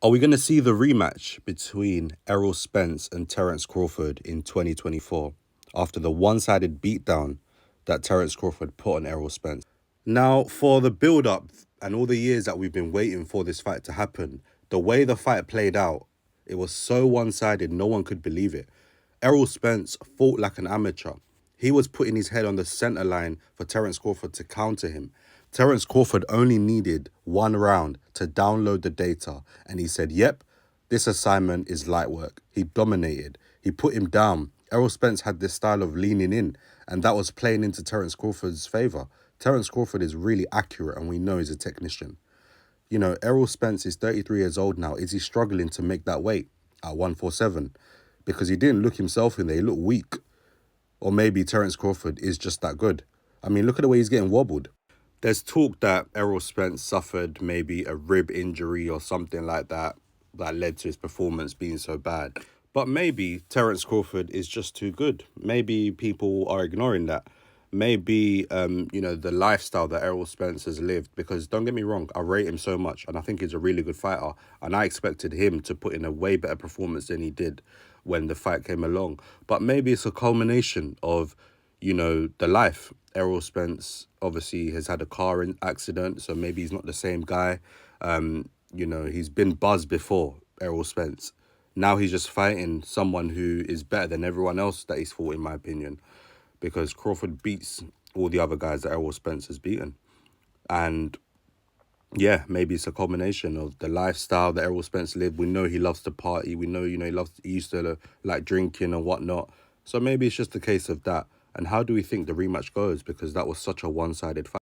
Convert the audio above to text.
Are we going to see the rematch between Errol Spence and Terence Crawford in 2024 after the one-sided beatdown that Terence Crawford put on Errol Spence? Now, for the build-up and all the years that we've been waiting for this fight to happen, the way the fight played out, it was so one-sided, no one could believe it. Errol Spence fought like an amateur. He was putting his head on the center line for Terence Crawford to counter him. Terence Crawford only needed one round to download the data, and he said, yep, this assignment is light work. He dominated. He put him down. Errol Spence had this style of leaning in, and that was playing into Terence Crawford's favour. Terence Crawford is really accurate, and we know he's a technician. You know, Errol Spence is 33 years old now. Is he struggling to make that weight at 147? Because he didn't look himself in there. He looked weak. Or maybe Terence Crawford is just that good. I mean, look at the way he's getting wobbled. There's talk that Errol Spence suffered maybe a rib injury or something like that led to his performance being so bad. But maybe Terence Crawford is just too good. Maybe people are ignoring that. Maybe, the lifestyle that Errol Spence has lived, because don't get me wrong, I rate him so much and I think he's a really good fighter. And I expected him to put in a way better performance than he did when the fight came along. But maybe it's a culmination of, the life. Errol Spence obviously has had a car accident, so maybe he's not the same guy. He's been buzzed before, Errol Spence. Now he's just fighting someone who is better than everyone else that he's fought, in my opinion, because Crawford beats all the other guys that Errol Spence has beaten. And yeah, maybe it's a combination of the lifestyle that Errol Spence lived. We know he loves to party. We know, he used to like drinking and whatnot. So maybe it's just a case of that. And how do we think the rematch goes? Because that was such a one-sided fight.